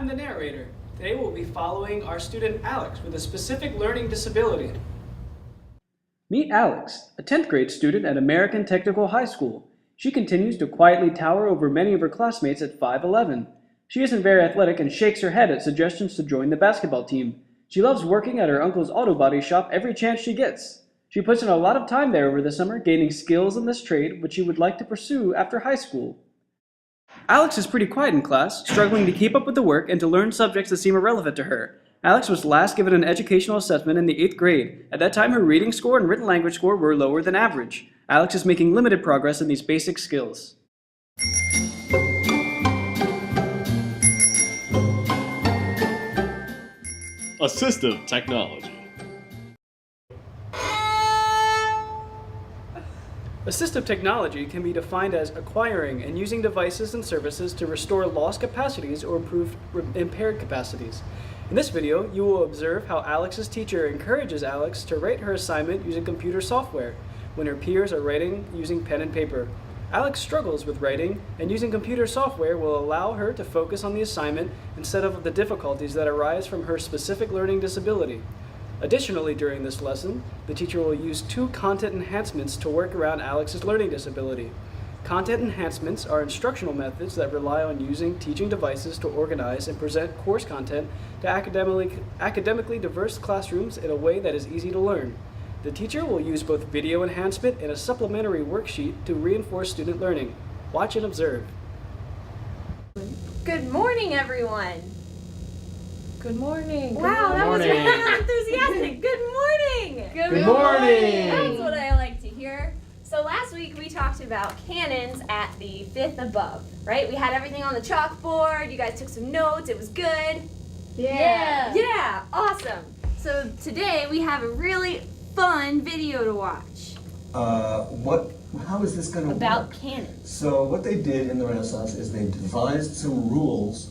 I'm the narrator. Today we'll be following our student Alex with a specific learning disability. Meet Alex, a 10th grade student at American Technical High School. She continues to quietly tower over many of her classmates at 5'11". She isn't very athletic and shakes her head at suggestions to join the basketball team. She loves working at her uncle's auto body shop every chance she gets. She puts in a lot of time there over the summer, gaining skills in this trade, which she would like to pursue after high school. Alex is pretty quiet in class, struggling to keep up with the work and to learn subjects that seem irrelevant to her. Alex was last given an educational assessment in the 8th grade. At that time, her reading score and written language score were lower than average. Alex is making limited progress in these basic skills. Assistive technology. Assistive technology can be defined as acquiring and using devices and services to restore lost capacities or improve impaired capacities. In this video, you will observe how Alex's teacher encourages Alex to write her assignment using computer software when her peers are writing using pen and paper. Alex struggles with writing, and using computer software will allow her to focus on the assignment instead of the difficulties that arise from her specific learning disability. Additionally, during this lesson, the teacher will use 2 content enhancements to work around Alex's learning disability. Content enhancements are instructional methods that rely on using teaching devices to organize and present course content to academically diverse classrooms in a way that is easy to learn. The teacher will use both video enhancement and a supplementary worksheet to reinforce student learning. Watch and observe. Good morning, everyone. Good morning. Wow, that was really enthusiastic. Good morning. Good morning. That's what I like to hear. So last week we talked about cannons at the 5th above, right? We had everything on the chalkboard. You guys took some notes. It was good. Yeah. Yeah, awesome. So today we have a really fun video to watch. How is this going to work? About cannons. So what they did in the Renaissance is they devised some rules,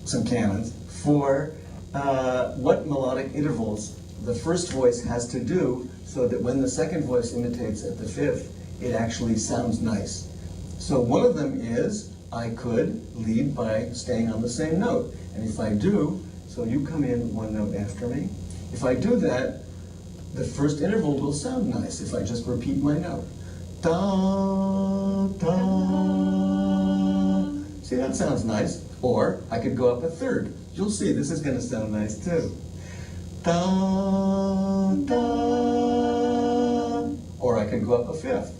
some canons, for what melodic intervals the first voice has to do so that when the second voice imitates at the 5th, it actually sounds nice. So one of them is, I could lead by staying on the same note. And if I do, so you come in 1 note after me. If I do that, the first interval will sound nice if I just repeat my note. Da, da. See, that sounds nice. Or I could go up a 3rd. You'll see, this is going to sound nice too. Da, da. Or I could go up a 5th.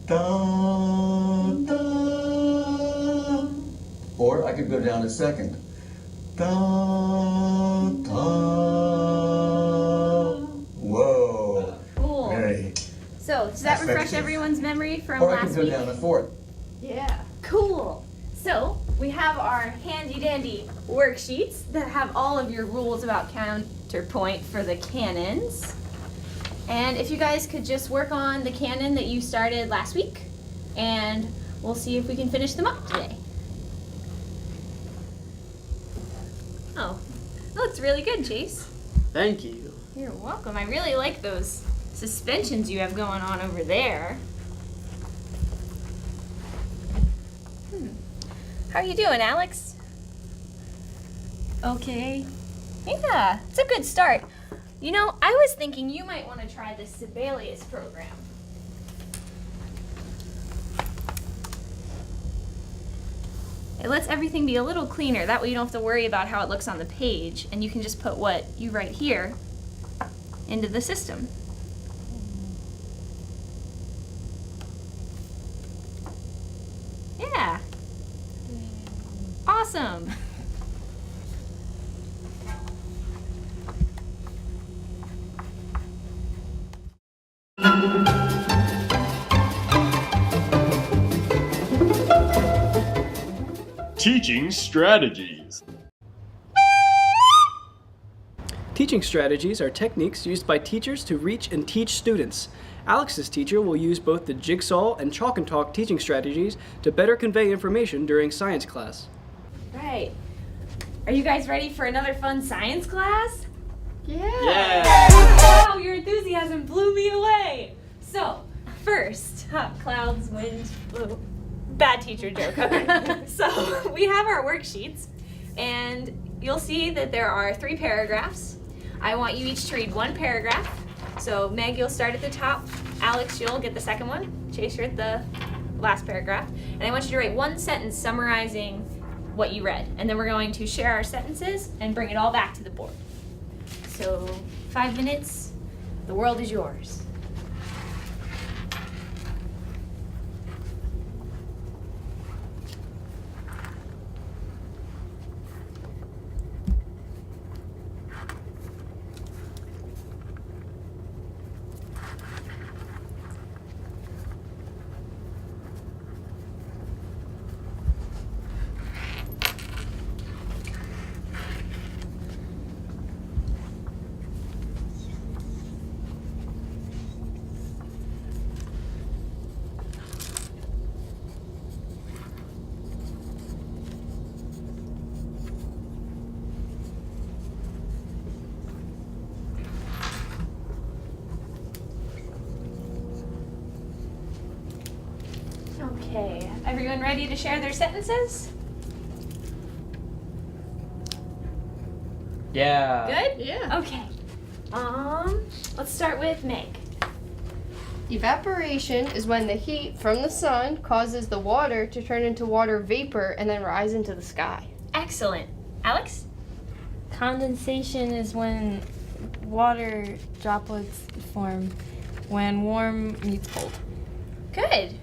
Da, da. Or I could go down a 2nd. Da, da. Whoa. Cool. Very. So, does that refresh effective. everyone's memory from Or I last could go week? down a 4th. Yeah. Cool. So, we have our handy-dandy worksheets that have all of your rules about counterpoint for the cannons. And if you guys could just work on the canon that you started last week, and we'll see if we can finish them up today. Oh, that looks really good, Chase. Thank you. You're welcome. I really like those suspensions you have going on over there. How are you doing, Alex? Okay. Yeah, it's a good start. You know, I was thinking you might want to try the Sibelius program. It lets everything be a little cleaner. That way you don't have to worry about how it looks on the page, and you can just put what you write here into the system. Yeah. Awesome. Teaching strategies. Teaching strategies are techniques used by teachers to reach and teach students. Alex's teacher will use both the jigsaw and chalk and talk teaching strategies to better convey information during science class. Right. Are you guys ready for another fun science class? Yeah! Wow, your enthusiasm blew me away. So, first, clouds, wind, bad teacher joke. Okay. So, we have our worksheets. and you'll see that there are 3 paragraphs. I want you each to read 1 paragraph. So Meg, you'll start at the top. Alex, you'll get the second one. Chase, you're at the last paragraph. And I want you to write 1 sentence summarizing what you read. And then we're going to share our sentences and bring it all back to the board. So 5 minutes, the world is yours. Okay, everyone ready to share their sentences? Yeah. Good? Yeah. Okay. Let's start with Meg. Evaporation is when the heat from the sun causes the water to turn into water vapor and then rise into the sky. Excellent. Alex? Condensation is when water droplets form when warm meets cold. Good.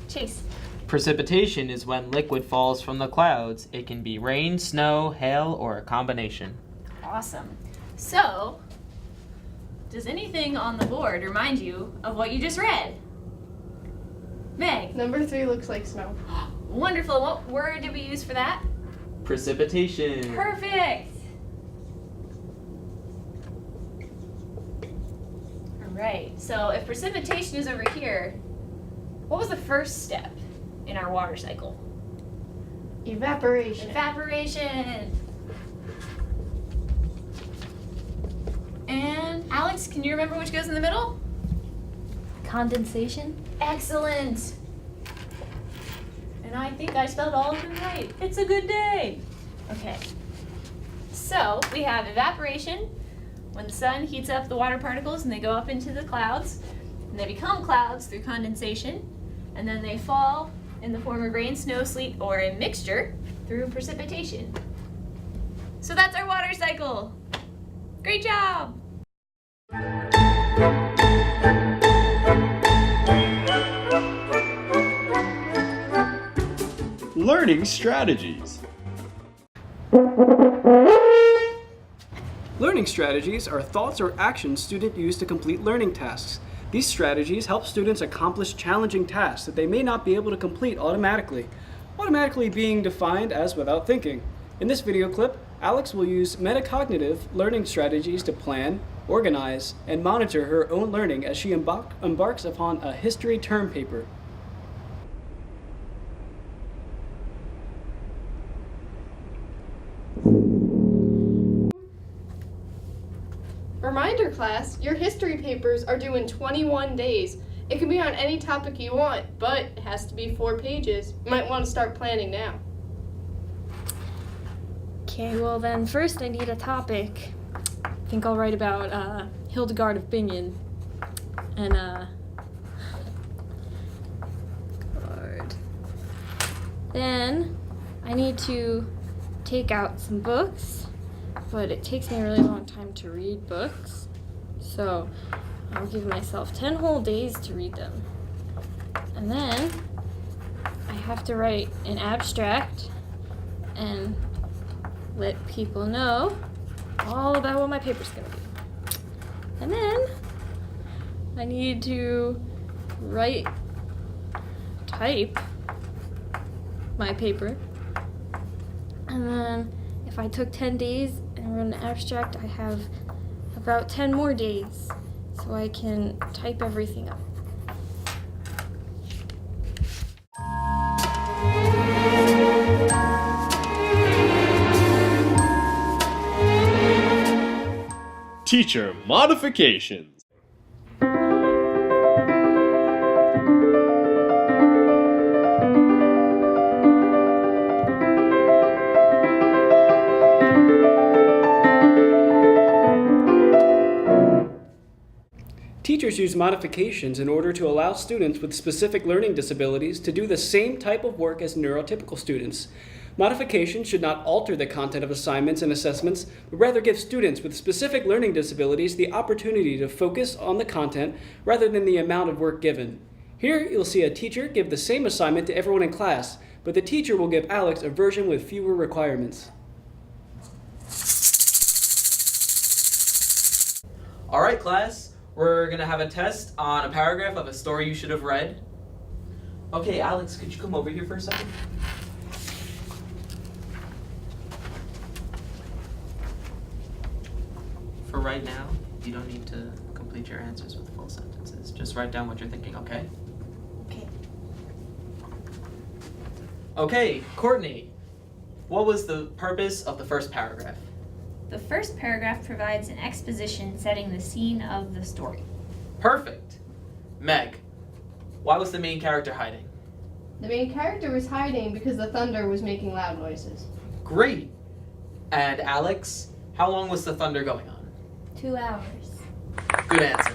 Chase? Precipitation is when liquid falls from the clouds. It can be rain, snow, hail, or a combination. Awesome. So, does anything on the board remind you of what you just read? Meg? Number 3 looks like snow. Wonderful. What word did we use for that? Precipitation. Perfect. All right. So if precipitation is over here, what was the first step in our water cycle? Evaporation. Evaporation. And Alex, can you remember which goes in the middle? Condensation? Excellent. And I think I spelled all of them right. It's a good day. Okay. So we have evaporation, when the sun heats up the water particles and they go up into the clouds, and they become clouds through condensation, and then they fall in the form of rain, snow, sleet, or a mixture through precipitation. So that's our water cycle. Great job! Learning strategies. Learning strategies are thoughts or actions students use to complete learning tasks. These strategies help students accomplish challenging tasks that they may not be able to complete automatically. Automatically being defined as without thinking. In this video clip, Alex will use metacognitive learning strategies to plan, organize, and monitor her own learning as she embarks upon a history term paper. Reminder class, your history papers are due in 21 days. It can be on any topic you want, but it has to be 4 pages. You might want to start planning now. Okay, well then first I need a topic. I think I'll write about Hildegard of Bingen. And Hildegard. Then I need to take out some books, but it takes me a really long time to read books. So I'll give myself 10 whole days to read them. And then I have to write an abstract and let people know all about what my paper's gonna be. And then I need to type my paper. And then if I took 10 days and wrote an abstract, I have about 10 more days so I can type everything up. Teacher modifications. Teachers use modifications in order to allow students with specific learning disabilities to do the same type of work as neurotypical students. Modifications should not alter the content of assignments and assessments, but rather give students with specific learning disabilities the opportunity to focus on the content rather than the amount of work given. Here, you'll see a teacher give the same assignment to everyone in class, but the teacher will give Alex a version with fewer requirements. All right, class, we're gonna have a test on a paragraph of a story you should have read. Okay, Alex, could you come over here for a second? For right now, you don't need to complete your answers with full sentences. Just write down what you're thinking, okay? Okay. Okay, Kourtney, what was the purpose of the first paragraph? The first paragraph provides an exposition setting the scene of the story. Perfect. Meg, why was the main character hiding? The main character was hiding because the thunder was making loud noises. Great. And Alex, how long was the thunder going on? 2 hours. Good answer.